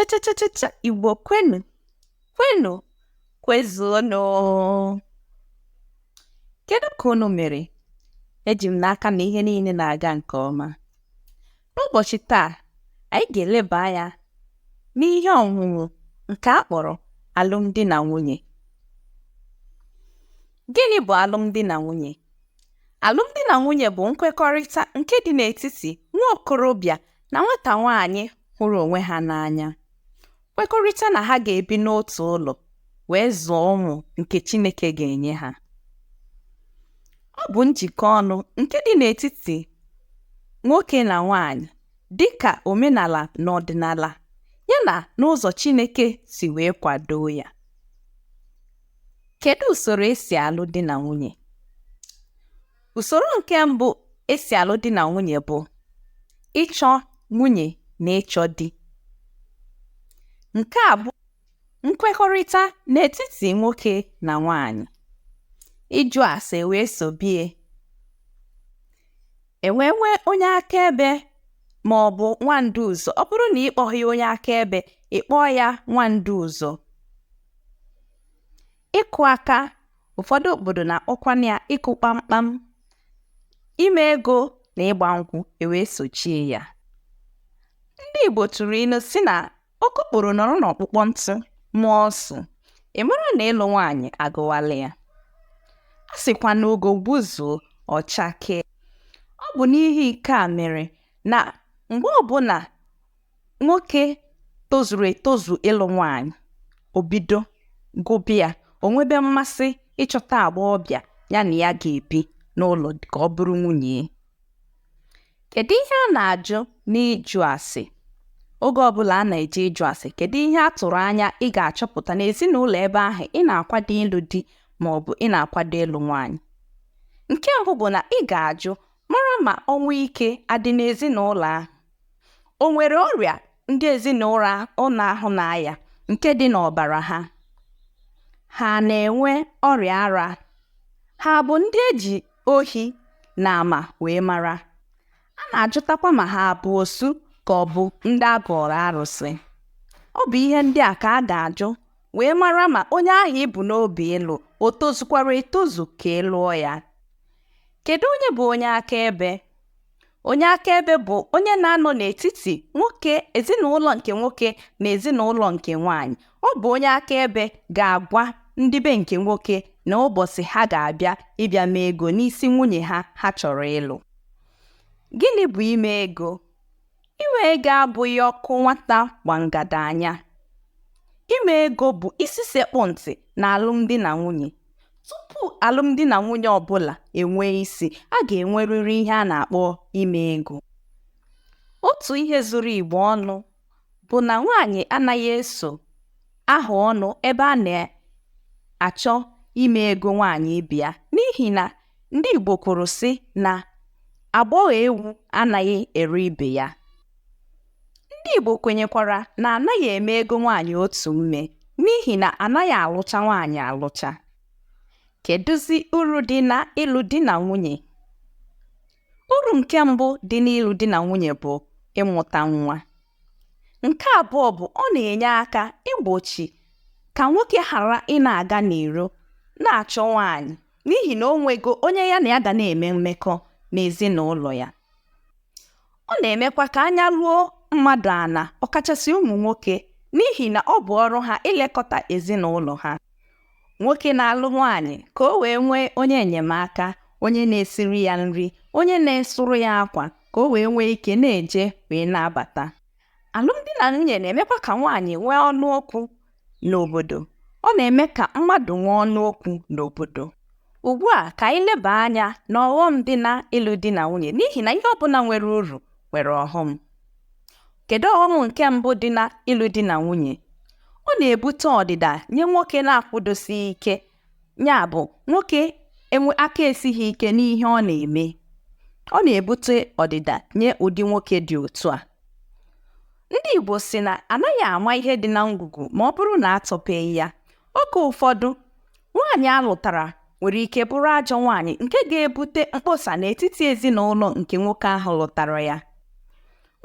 Cha Igbo kwenu kwezuonụ. Kedu ka unu mere? Eji m n'aka na ihe niile na-aga nke ọma. N'ụbọchị taa, anyị ga-eleba anya n'ihe ọmụmụ nke a kpọrọ alụmdi na nwunye. Gịnị bụ alụmdi na nwunye? Alụmdi na nwunye bụ nkwekọrịta nke dị n'etiti nwa okorobịa na nwata nwaanyị hụrụ onwe ha n'anya. Kwekọrịta na ha ga-ebi n'otu ụlọ wee zụọ ụmụ nke Chineke ga-enye ha. Ọ bụ njikọ ọnụ nke dị n'etiti nwoke na nwaanyị dịka omenala na ọdịnala yana n'ụzọ Chineke si wee kwado ya. Kedu usoro esi alụ di na nwunye? Usoro nke mbụ esi alụ di na nwunye bụ ịchọ nwunye na ịchọ di. Nke a bụ nkwekọrịta n'etiti nwoke na nwaanyị. Ịjụ ase wee sobie. Enwee onye akaebe ma ọ bụ nwanduzo. Ọ bụrụ na ịkpọghị onye akaebe, ịkpọọ ya nwanduzo. Ịkụ aka, ụfọdụ obodo na-akpọkwana ya ịkụ kpamkpam. Ime ego na ịgba nkwụ wee sochie ya. Ndị Igbo tụrụ ilu si na okokporo nọrọ n'ọkpụkpọ ntụ mụọ ọsụ. Ị mara na ịlụ nwaanyị agụwala ya. A sịkwa na ugo gbuzuo ọchake. Ọ bụ n'ihi ike a mere na mgbe ọbụla nwoke tozuru etozu ịlụ nwaanyị, o bido gụbịa, o nwebe mmasị ịchọta agbọghọbịa ya na ya ga-ebi n'ụlọ ka ọ bụrụ nwunye. Kedu ihe a na-ajụ n'ịjụ ase? Oge ọbụla a na-eje ịjụ ase, kedu ihe a tụrụ anya ị ga-achọpụta n'ezinụlọ ebe ahụ ị na-akwado ịlụ di ma ọ bụ ị na-akwado ịlụ nwaanyị? Nke mbụ bụ na ị ga-ajụ mara ma ọnwụ ike adị n'ezinụlọ ahụ. O nwere ọrịa ndị ezinụlọ ahụ na-aya nke dị n'ọbara ha? Ha na-enwe ọrịa ara? Ha bụ ndị eji ohi na ama wee mara? A na-ajụtakwa ma ha bụ osu ka ọ bụ ndị agọrọ arụsị. Ọ bụ ihe ndị a ka a ga-ajụ wee mara ma onye ahụ ibu n'obi ịlụ o tozukwara etozu ka ị lụọ ya. Kedu onye bụ onye akaebe? Onye akaebe bụ onye na-anọ n'etiti ezinụlọ nke nwoke na ezinụlọ nke nwaanyị. Ọ bụ onye akaebe ga-agwa ndị be nke nwoke na ụbọchị ha ga-abịa ịbịa mee ego n'isi nwunye ha chọrọ ịlụ. Gịnị bụ ime ego? Ime ego abụghị ọkụ nwata gbangada anya. Ime ego bụ isi sekpụ ntị na alụmdi na nwunye. Tupu alụmdi na nwunye ọbụla enwee isi, a ga-enwerịrị ihe a na-akpọ ime ego. Otu ihe zuru Igbo ọnụ bụ na nwaanyị anaghị eso aha ọnụ ebe a na-achọ ime ego nwaanyị bịa, n'ihi na ndị Igbo kwuru sị na agbọghọ ewu anaghị ere ibe ya. Ndị Igbo kwenyekwara na anaghị eme ego nwaanyị otu mme, n'ihi na anaghị alụcha nwaanyị alụcha. Kedụzi uru dị na ịlụ di na nwunye? Uru nke mbụ dị n'ịlụ di na nwunye bụ ịmụta nwa. Nke abụọ bụ ọ na-enye aka igbochi ka nwoke ghara ị na-aga n'iro na-achọ nwaanyị, n'ihi na o nwego onye ya na ya ga na-eme mmekọ n'ezinụlọ ya. Ọ na-emekwa ka anya ruo mmadụ ana, ọkachasị ụmụ nwoke, n'ihi na ọ bụ ọrụ ha ilekọta ezinụlọ ha. Nwoke na-alụ nwaanyị ka o wee nwee onye enyemaka, onye na-esiri ya nri, onye na-esụrụ ya akwa, ka o wee nwee ike na-eje wee na-abata. Alụmdi na nwunye na-emekwa ka nwaanyị nwee ọnụ okwu n'obodo. Ọ na-eme ka mmadụ nwee ọnụ okwu n'obodo. Ugbu a ka anyị leba anya n'ọghọm dị na ịlụ di na nwunye, n'ihi na ihe ọbụla nwere uru nwere ọghọm. Kedu ọghọm nke mbụ dị na ịlụ di na nwunye? Ọ na-ebute ọdịda nye nwoke na-akwụdosi ike. Ya bụ, nwoke aka esighị ike n'ihe ọ na-eme. Ọ na-ebute ọdịda nye ụdị nwoke dị otu a. Ndị Igbo si na anaghị ama ihe dị na ngwugwu ma ọ bụrụ na atọpeghị ya. Oge ụfọdụ, nwaanyị alụtara nwere ike bụrụ ajọ nwaanyị nke ga-ebute mkpọsa n'etiti ezinụlọ nke nwoke ahụ lụtara ya.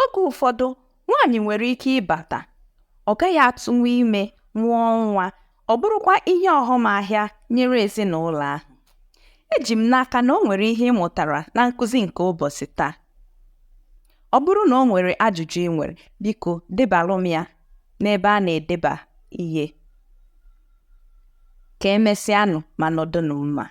Oge ụfọdụ, nwaanyị nwere ike ịbata ọ gaghị atụnwu ime mụọ nwa, ọ bụrụkwa ihe ọghọmahịa nyere ezinụlọ ahụ. Eji m n'aka na o nwere ihe ị mụtara na nkụzi nke ụbọchị taa. Ọ bụrụ na o nwere ajụjụ ị nwere, biko debalụ m ya n'ebe a na-edeba ihe. Ka emesịanụ ma nọdụnụ mma.